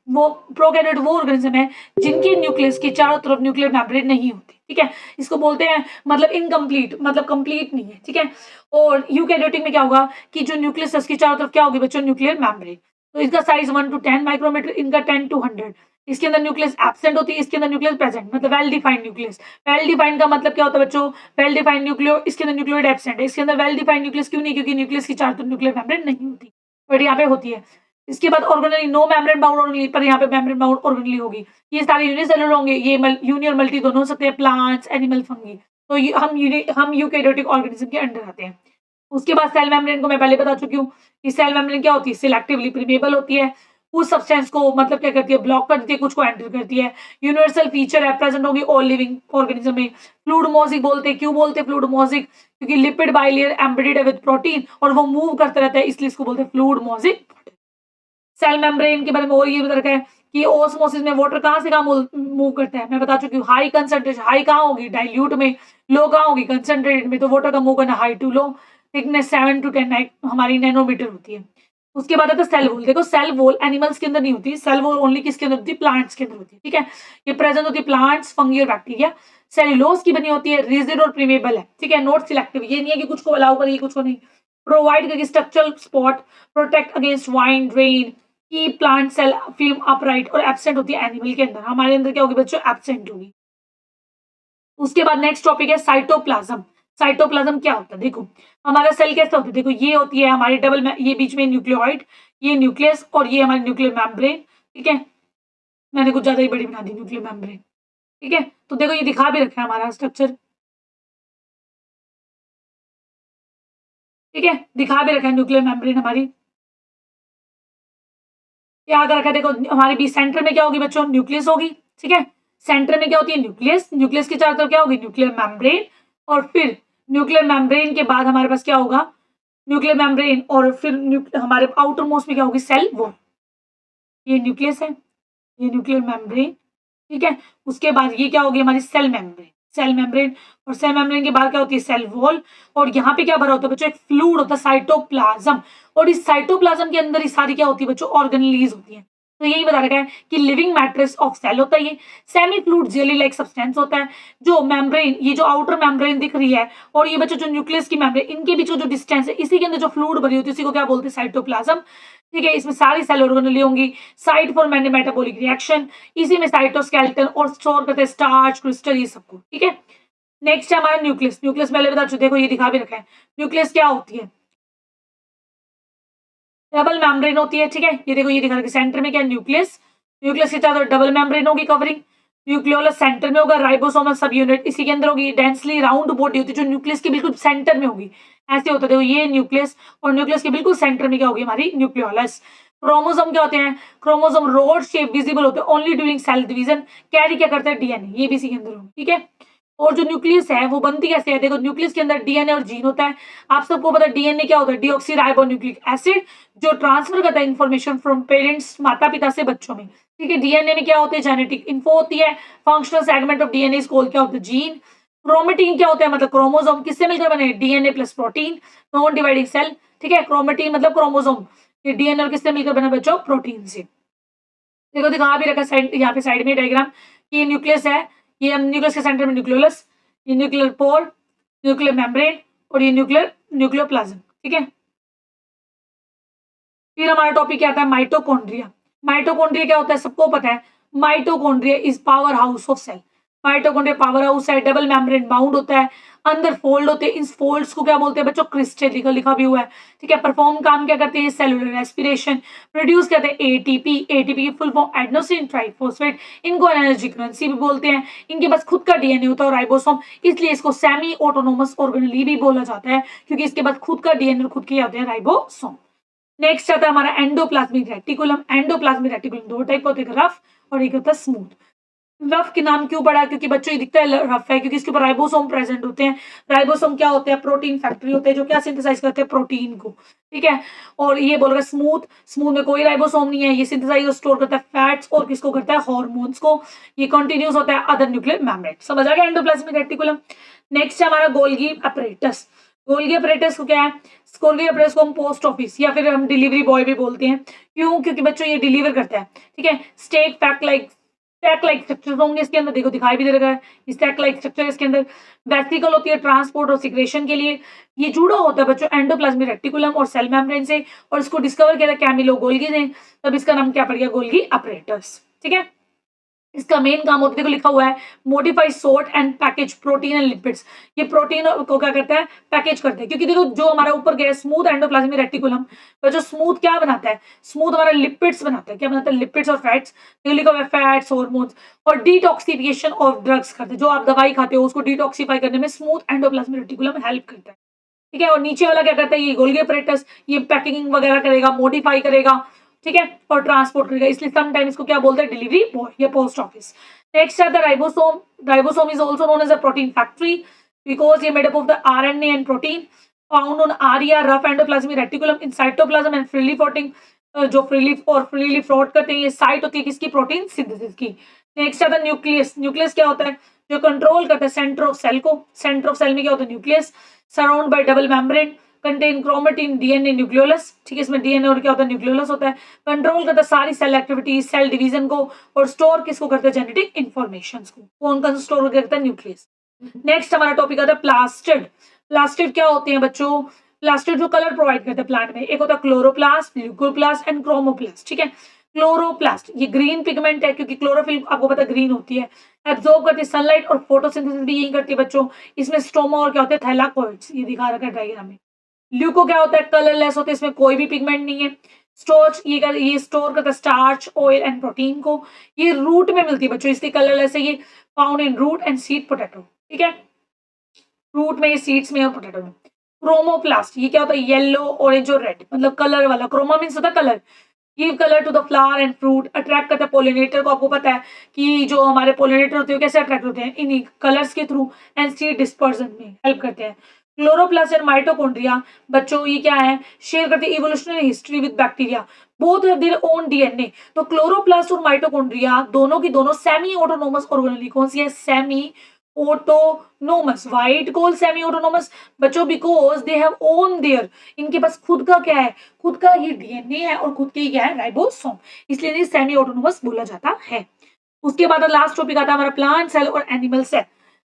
वो प्रोकैरियोट वो ऑर्गेनिज्म है जिनके न्यूक्लियस के चारों तरफ न्यूक्लियर मेम्ब्रेन नहीं होती। ठीक है, इसको बोलते हैं मतलब इनकम्प्लीट, मतलब कंप्लीट नहीं है। ठीक है, और यूकैरियोटिक में क्या होगा कि जो न्यूक्लियस है उसकी चारों तरफ क्या होगी बच्चों, न्यूक्लियर मेम्ब्रेन। तो इसका साइज 1 to 10 माइक्रोमीटर, इनका 10 to 100। इसके अंदर न्यूक्लियस एब्सेंट होती है, इसके अंदर न्यूक्लियस प्रेजेंट, मतलब well defined nucleus. Well defined का मतलब क्या होता है बच्चों, वेल डिफाइंड न्यूक्लियो, इसके अंदर न्यूक्लियोइड एब्सेंट है, इसके अंदर वेल डिफाइंड न्यूक्लियस क्यों नहीं, क्योंकि न्यूक्लियस की चारों तरफ न्यूक्लियर मेम्ब्रेन नहीं होती, बट यहाँ पे होती है। इसके बाद organelle no membrane bound organelle, पर यहाँ पे मेम्ब्रेन बाउंड ऑर्गेनली होगी। ये सारे यूनिसेलुलर होंगे, ये यूनि और मल्टी दोनों हो सकते हैं, प्लांट्स, एनिमल, फंगी। तो हम यूकैरियोटिक ऑर्गेनिज्म के अंडर आते हैं। उसके बाद सेल मेम्ब्रेन को मैं पहले बता चुकी हूँ कि सेल मेम्ब्रेन क्या होती है, सिलेक्टिवली परमेबल होती है, उस सब्सटेंस को मतलब क्या करती है, ब्लॉक कर देती है, कुछ को एंटर करती है। यूनिवर्सल फीचर है, प्रेजेंट होगी ऑल लिविंग ऑर्गेनिज्म में। फ्लूइडोमोसिक बोलते हैं, क्यों बोलते हैं फ्लूइडोमोसिक, क्योंकि लिपिड बाइलेयर एम्बेडेड है विद प्रोटीन और वो मूव करता रहता है, इसलिए इसको बोलते हैं फ्लूइडोमोसिक। सेल मेम्ब्रेन के बारे में और ये बता रखा है कि ओस्मोसिस में वाटर कहाँ से कहाँ मूव करता है, मैं बता चुकी हूँ। हाई कंसंट्रेशन, हाई कहाँ होगी डाइल्यूट में, लो कहाँ होगी कंसंट्रेटेड में, तो वाटर का मूव करना high to low. Thickness 7 to 10 हमारी नैनोमीटर होती है। उसके बाद आता है सेल वॉल। देखो सेल वॉल एनिमल्स के अंदर नहीं होती, सेल वॉल ओनली किसके अंदर होती है, प्लांट्स के अंदर होती है। ठीक है, ये प्रेजेंट होती है प्लांट्स, फंगी और बैक्टीरिया। सेल्यूलोज की बनी होती है, रिजिड और प्रीमेबल है। ठीक है, नॉट सिलेक्टिव, ये नहीं है कि कुछ को अलाउ करेगी कुछ को नहीं। प्रोवाइड करके structural support, protect against wind rain, की प्लांट सेल फिल्म अपराइट, और एब्सेंट होती है एनिमल के अंदर। हमारे अंदर क्या होगी बच्चों, एब्सेंट होगी। उसके बाद नेक्स्ट टॉपिक है साइटोप्लाज्म। साइटोप्लाज्म क्या होता है, देखो हमारा सेल कैसा होता है, देखो ये होती है हमारी डबल में, ये बीच में न्यूक्लियोइड, ये न्यूक्लियस और ये हमारी न्यूक्लियर मेम्ब्रेन। ठीक है, मैंने कुछ ज्यादा ही बड़ी बना दी न्यूक्लियर मेम्ब्रेन। ठीक है, तो देखो ये दिखा भी रखा है हमारा स्ट्रक्चर। ठीक है, दिखा भी रखा है न्यूक्लियर मेम्ब्रेन हमारी, क्या कर रखा है देखो हमारे बीच सेंटर में क्या होगी बच्चों, न्यूक्लियस होगी। ठीक है, सेंटर में क्या होती है, न्यूक्लियस, न्यूक्लियस के चारों तरफ क्या होगी, न्यूक्लियर मेम्ब्रेन। और फिर न्यूक्लियर मेम्ब्रेन के बाद हमारे पास क्या होगा, न्यूक्लियर मेम्ब्रेन, और फिर हमारे आउटर मोस्ट में क्या होगी, सेल वॉल। ये न्यूक्लियस है, ये न्यूक्लियर मेम्ब्रेन। ठीक है, उसके बाद ये क्या होगी हमारी सेल मेम्ब्रेन, सेल मेम्ब्रेन। और सेल मेम्ब्रेन के बाद क्या होती है, सेल वॉल। और यहाँ पे क्या भरा होता है बच्चों, एक फ्लूइड होता है साइटोप्लाज्म। और इस साइटोप्लाज्म के अंदर ही सारी क्या होती है बच्चों, ऑर्गेनेलीज होती है। तो यही बता रखा है कि लिविंग मैट्रिक्स ऑफ सेल होता है ये, semi fluid jelly like substance होता है। जो मेम्ब्रेन, ये जो आउटर मेम्ब्रेन दिख रही है और ये बच्चों जो न्यूक्लियस की मेम्ब्रेन, इनके बीच का जो डिस्टेंस है, इसी के अंदर जो फ्लूइड भरी होती है उसी को क्या बोलते हैं, साइटोप्लाज्म। ठीक है, इसमें सारी सेल ऑर्गेनेली होंगी, site for many metabolic reaction, इसी में साइटोस्केलेटन और स्टोर करते हैं स्टार्च, क्रिस्टल, ये सबको। ठीक है, नेक्स्ट है हमारा न्यूक्लियस। न्यूक्लियस पहले बता चुके, देखो ये दिखा भी रखा है। न्यूक्लियस क्या होती है, डबल मेम्ब्रेन होती है। ठीक है, ये देखो ये दिखा रखा है, सेंटर में क्या है, न्यूक्लियस, न्यूक्लियस के चारों डबल मेम्ब्रेन होगी कवरिंग, न्यूक्लियोलस सेंटर में होगा, राइबोसोमल सब यूनिट इसी के अंदर होगी, डेंसली राउंड बॉडी होती है जो न्यूक्लियस के बिल्कुल सेंटर में होगी। ऐसे होता है, देखो ये न्यूक्लियस और न्यूक्लियस के बिल्कुल सेंटर में क्या होगी हमारी, न्यूक्लियोलस। क्रोमोसोम क्या होते हैं, क्रोमोसोम रोड शेप विजिबल होते हैं only during cell division, carry क्या करते हैं, डीएनए, ये भी इसी के अंदर होगा। ठीक है, और जो न्यूक्लियस है वो बनती कैसे है? देखो न्यूक्लियस के अंदर डीएनए और जीन होता है। आप सबको पता है डीएनए क्या होता है? डीऑक्सी राइबो न्यूक्लिक एसिड, जो ट्रांसफर करता है इन्फॉर्मेशन फ्रॉम पेरेंट्स, माता पिता से बच्चों में। ठीक है, डीएनए में क्या होती है? जेनेटिक इन्फो होती है। Functional segment of DNA is called क्या होता है? जीन। क्रोमेटिन क्या होता है? मतलब क्रोमोसोम। किससे मिलकर बने? DNA plus protein, non dividing cell. ठीक है, क्रोमेटिन मतलब क्रोमोसोम। ये डीएनए और किससे मिलकर बना बच्चों? प्रोटीन से। देखो दिखा भी रखा साइड, यहाँ पे साइड में डायग्राम, ये न्यूक्लियस है, ये न्यूक्लियस के सेंटर में न्यूक्लियोलस, ये न्यूक्लियर पोर, न्यूक्लियर मेम्ब्रेन और ये न्यूक्लियोप्लाज्म। ठीक है, फिर हमारा टॉपिक क्या आता है? माइटोकॉन्ड्रिया। माइटोकॉन्ड्रिया क्या होता है? सबको पता है, mitochondria is power house of cell. Mitochondria power house है, डबल मेम्ब्रेन बाउंड होता है, अंदर फोल्ड होते हैं। इन फोल्ड्स को क्या बोलते हैं बच्चों? क्रिस्टल। लिखा लिखा भी हुआ है। ठीक है, परफॉर्म काम क्या करते हैं? Cellular respiration. प्रोड्यूस करते हैं एटीपी। एटीपी की फुल फॉर्म एडेनोसिन ट्राइफॉस्फेट। इनको एनर्जी करेंसी भी बोलते हैं। इनके पास खुद का डीएनए होता है राइबोसोम, इसलिए इसको सेमी ऑटोनोमस ऑर्गेनेल भी बोला जाता है, क्योंकि इसके पास खुद का डीएनए और खुद के होते हैं राइबोसोम। नेक्स्ट आता है हमारा एंडोप्लाज्मिक रेटिकुलम। एंडोप्लाज्मिक रेटिकुलम दो टाइप का होता है, रफ और एक होता है स्मूथ। रफ के नाम क्यों पड़ा? क्योंकि बच्चों ये दिखता है रफ है, क्योंकि इसके ऊपर राइबोसोम प्रेजेंट होते हैं। राइबोसोम क्या होते हैं? प्रोटीन फैक्ट्री होते हैं, जो क्या सिंथेसाइज करते हैं? प्रोटीन को। ठीक है, और ये बोल रहा है स्मूथ। स्मूथ में कोई राइबोसोम नहीं है, ये सिंथेसाइज और स्टोर करता है फैट्स और किसको करता है? हार्मोन्स को। ये कंटिन्यूस होता है अदर न्यूक्लियर मेम्ब्रेन। समझ आ गया एंडोप्लाज्मिक रेटिकुलम। नेक्स्ट है हमारा गोल्गी अपरेटस। गोल्गी अपरेटस को क्या है? गोल्गी अपरेटस को हम पोस्ट ऑफिस या फिर हम डिलीवरी बॉय भी बोलते हैं। क्यों? क्योंकि बच्चों ये डिलीवर करता है। ठीक है, स्टैक लाइक स्ट्रक्चर होंगे इसके अंदर, देखो दिखाई भी दे रहा है स्टैक लाइक स्ट्रक्चर। इसके अंदर वेसिकल होती है ट्रांसपोर्ट और सिक्रेशन के लिए। ये जुड़ा होता है बच्चों एंडोप्लाज्मिक रेटिकुलम और सेल मेम्ब्रेन से, और इसको डिस्कवर किया था कैमिलो गोल्गी ने, तब इसका नाम क्या पड़ गया? Golgi apparatus. ठीक है, इसका मेन काम होता है, देखो लिखा हुआ है modify sort and package protein and lipids. ये प्रोटीन को क्या करता है? पैकेज करता है। क्योंकि देखो जो हमारा ऊपर गया स्मूथ एंडोप्लाज्मिक रेटिकुलम, तो जो स्मूथ क्या बनाता है? स्मूथ हमारा लिपिड्स बनाता है। क्या बनाता है? लिपिड्स और फैट्स। ये लिखा हुआ है फैट्स, हार्मोन्स और डिटॉक्सिफिकेशन ऑफ ड्रग्स करते हैं। जो आप दवाई खाते हो उसको डिटॉक्सिफाई करने में स्मूथ एंडोप्लाज्मिक रेटिकुलम हेल्प करता है। ठीक है, और नीचे वाला क्या करता है? ये गोल्गी अपरेटस, ये पैकिंग वगैरह करेगा, मॉडिफाई करेगा। ठीक है, और ट्रांसपोर्ट करेगा, इसलिए समटाइम इसको क्या बोलते हैं? डिलीवरी बॉय या पोस्ट ऑफिस। नेक्स्ट है the ribosome. Ribosome is also known as a protein factory because ये made up of the RNA and protein found on area rough endoplasmic reticulum in cytoplasm and freely floating. जो freely float करते हैं, ये site होती है किसकी? Protein synthesis की। Next है द न्यूक्लियस। न्यूक्लियस क्या होता है? जो कंट्रोल करता है सेंटर ऑफ सेल को। सेंटर ऑफ सेल में क्या होता है? Nucleus. Surround bye double membrane, contain chromatin, DNA, nucleolus. ठीक है, इसमें डीएनए और क्या होता है? न्यूक्लियोलस होता है। कंट्रोल करता है सारी सेल एक्टिविटीज, सेल डिवीजन को, और स्टोर किसको करता है? जेनेटिक इन्फॉर्मेशन को। कौन कौन स्टोर करता है? न्यूक्लियस। नेक्स्ट हमारा टॉपिक आता है प्लास्टिड। प्लास्टिड क्या होते हैं बच्चों? प्लास्टिड जो कलर प्रोवाइड करते हैं प्लांट में, एक होता है क्लोरोप्लास्ट, ल्यूकोप्लास्ट एंड क्रोमोप्लास्ट। ठीक है, क्लोरोप्लास्ट ये ग्रीन पिगमेंट है, क्योंकि क्लोरोफिल आपको पता है ग्रीन होती है। एब्जॉर्ब करती है सनलाइट और फोटोसिंथेसिस भी यही करती है बच्चों। इसमें स्टोमा और क्या होते हैं? थैलाकोइड्स, ये दिखा रखा है डायग्राम में। ल्यूको क्या होता है? कलरलेस होता है, इसमें कोई भी पिगमेंट नहीं है। स्टोर्च ये स्टोर करता है स्टार्च, ऑयल एंड प्रोटीन को। ये रूट में मिलती है बच्चों, इसलिए कलरलेस है। ये found in root and seed potato. ठीक है, रूट में, ये सीड्स में और पोटैटो में। क्रोमोप्लास्ट ये क्या होता है? येलो, ऑरेंज और रेड, मतलब कलर वाला। क्रोमा मीन्स होता है colour. Give colour to the flower and fruit, attract करता है पोलिनेटर को। आपको पता है कि जो हमारे पोलिनेटर होते हैं कैसे अट्रैक्ट होते हैं? इन कलर्स के थ्रू, एंड सीड डिस्पर्जन में हेल्प करते हैं। क्लोरोप्लास्ट एंड माइटोकॉन्ड्रिया बच्चों ये क्या है? शेयर करते हैं evolutionary history with bacteria, both have their own DNA. तो क्लोरोप्लास्ट और माइटोकॉन्ड्रिया दोनों की दोनों सेमी ऑटोनोमस ऑर्गेनेल। कौन सी है? Semi autonomous. Why'd call semi autonomous बच्चों, because they have own their, इनके पास खुद का क्या है? खुद का ही डीएनए है और खुद के ही क्या है? राइबोसोम, इसलिए इन्हें सेमी ऑटोनोमस बोला जाता है। उसके बाद लास्ट टॉपिक आता है हमारा प्लांट सेल और एनिमल सेल।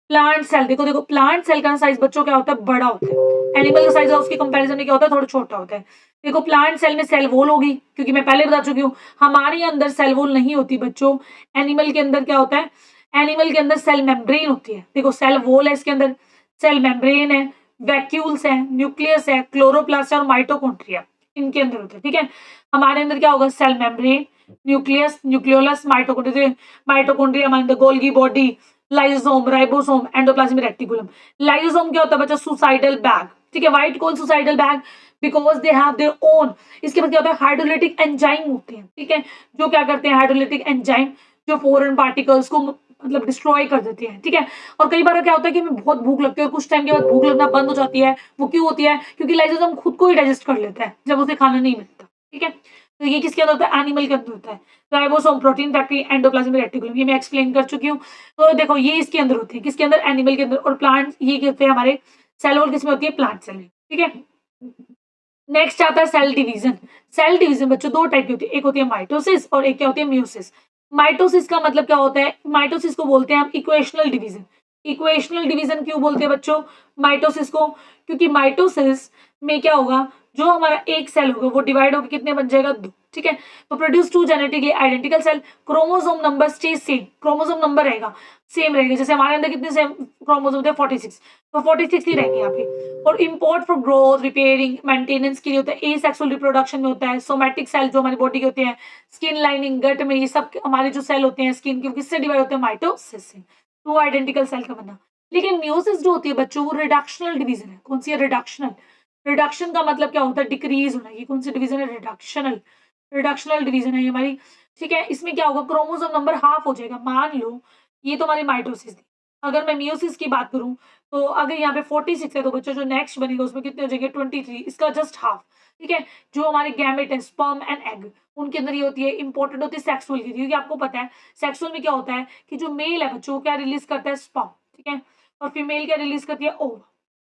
प्लांट सेल देखो प्लांट सेल का साइज बच्चों क्या होता है? बड़ा होता है। एनिमल का साइज उसके कंपैरिजन में क्या होता है? थोड़ा छोटा होता है। देखो प्लांट सेल में सेल वॉल होगी, क्योंकि मैं पहले बता चुकी हूँ हमारे अंदर सेल वॉल नहीं होती बच्चों। एनिमल के अंदर क्या होता है? एनिमल के अंदर सेल मेम्ब्रेन होती है। देखो सेल वॉल है, इसके अंदर सेल मेम्ब्रेन है, वैक्यूल्स है, न्यूक्लियस है, क्लोरोप्लास्ट और माइटोकॉन्ड्रिया इनके अंदर होते हैं। ठीक है, हमारे अंदर क्या होगा? Cell membrane, nucleus, nucleolus, mitochondria. Mitochondria हमारे अंदर Golgi body, lysosome, ribosome, endoplasmic reticulum. Lysosome क्या होता है बच्चा? Suicidal bag. ठीक है, why'd call suicidal bag because they have their own. इसके बाद क्या होता है? हाइड्रोलिटिक एंजाइम होते हैं। ठीक है, जो क्या करते हैं? हाइड्रोलिटिक एंजाइम जो फॉरेन पार्टिकल्स को मतलब डिस्ट्रॉय कर देते हैं, ठीक है? और कई बार क्या होता है कि हमें बहुत भूख लगती है और कुछ टाइम के बाद भूख लगना बंद हो जाती है। वो क्यों होती है? क्योंकि लाइसोसोम खुद को ही डाइजेस्ट कर लेता है, जब उसे खाना नहीं मिलता, ठीक है? तो ये किसके अंदर होता है? एनिमल के अंदर होता है। Ribosome, protein factory, endoplasmic reticulum, ये मैं एक्सप्लेन कर चुकी हूँ। तो देखो ये इसके अंदर होते हैं, किसके अंदर? एनिमल के अंदर। और प्लांट्स ये क्या होते हैं हमारे? सेल वॉल किसमें होती है? प्लांट सेल में, ठीक है? नेक्स्ट आता है सेल डिवीजन। सेल डिवीजन बच्चों 2 टाइप की होती है, एक होती है माइटोसिस और एक क्या होती है? मेयोसिस। माइटोसिस का मतलब क्या होता है? माइटोसिस को बोलते हैं हम इक्वेशनल डिवीजन। इक्वेशनल डिवीजन क्यों बोलते हैं बच्चों माइटोसिस को? क्योंकि माइटोसिस में क्या होगा, जो हमारा एक सेल होगा वो डिवाइड होकर कितने बन जाएगा? 2, ठीक है? तो produce 2 genetically identical cell, chromosome number stay same, chromosome number रहेगा, सेम रहेगा। जैसे हमारे अंदर कितने सेम क्रोमोसोम थे? 46, तो 46 ही रहेंगे यहाँ पे। और import for growth, repairing, maintenance के लिए होता है। एसेक्सुअल रिप्रोडक्शन में होता है। सोमैटिक सेल जो हमारी बॉडी के होते हैं, स्किन लाइनिंग, गट में, ये सब हमारे जो सेल होते हैं स्किन के, वो किससे डिवाइड होते हैं? माइटोसिस से। 2 आइडेंटिकल सेल का बनना। लेकिन मेयोसिस जो होती है बच्चों, वो रिडक्शनल डिवीजन है। कौन सी है? रिडक्शनल। रिडक्शन का मतलब क्या होता है? डिक्रीज होना। ये कौन सी डिवीजन है? रिडक्शनल। रिडक्शनल डिवीजन है ये हमारी, ठीक है? इसमें क्या होगा? क्रोमोसोम नंबर हाफ हो जाएगा। मान लो ये तो हमारी माइटोसिस थी। अगर मैं मेयोसिस की बात करूं, तो अगर यहाँ पे 46 है तो बच्चों जो नेक्स्ट बनेगा उसमें कितने हो जाएंगे? 23, इसका जस्ट हाफ, ठीक है? जो हमारे गैमेट है, स्पर्म एंड एग, उनके अंदर ये होती है, इंपॉर्टेंट होती है सेक्सुअल की, क्योंकि आपको पता है सेक्सुअल में क्या होता है कि जो मेल है बच्चों, वो क्या रिलीज करता है? स्पर्म, ठीक है? और फीमेल क्या रिलीज करती है? ओव।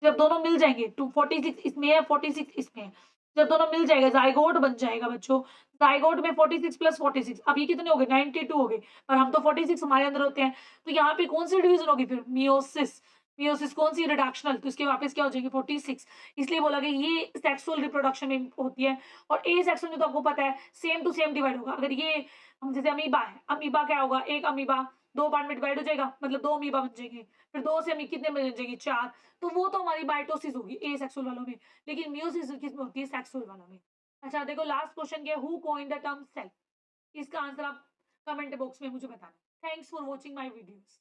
जब दोनों मिल जाएंगे, 246 इसमें है, 46 इसमें है, जब दोनों मिल जाएगा जाइगोट बन जाएगा बच्चों। जाइगोट में 46 प्लस 46, अब ये कितने हो गए? 92 हो गए। पर हम तो 46 हमारे अंदर होते हैं, तो यहाँ पे कौन सी डिवीजन होगी फिर? मियोसिस। मियोसिस कौन सी? रिडक्शनल। तो इसके वापस क्या हो जाएंगे? 46। इसलिए बोला कि ये सेक्सुअल रिप्रोडक्शन में होती है। और ए सेक्सुअल में तो आपको पता है सेम टू सेम डिवाइड होगा। अगर ये हम जैसे अमीबा है, अमीबा क्या होगा? एक अमीबा 2 पार्ट में डिवाइड हो जाएगा, मतलब 2 अमीबा बन जाएंगे। फिर 2 से अमी कितने बन जाएंगे? 4। तो वो तो हमारी माइटोसिस होगी ए सेक्सुअल वालों में। लेकिन मियोसिस किसमें होती है? सेक्सुअल वालों में। अच्छा देखो लास्ट क्वेश्चन क्या है? Who coined the term cell? इसका आंसर आप कमेंट बॉक्स में मुझे बताना। Thanks for watching my videos.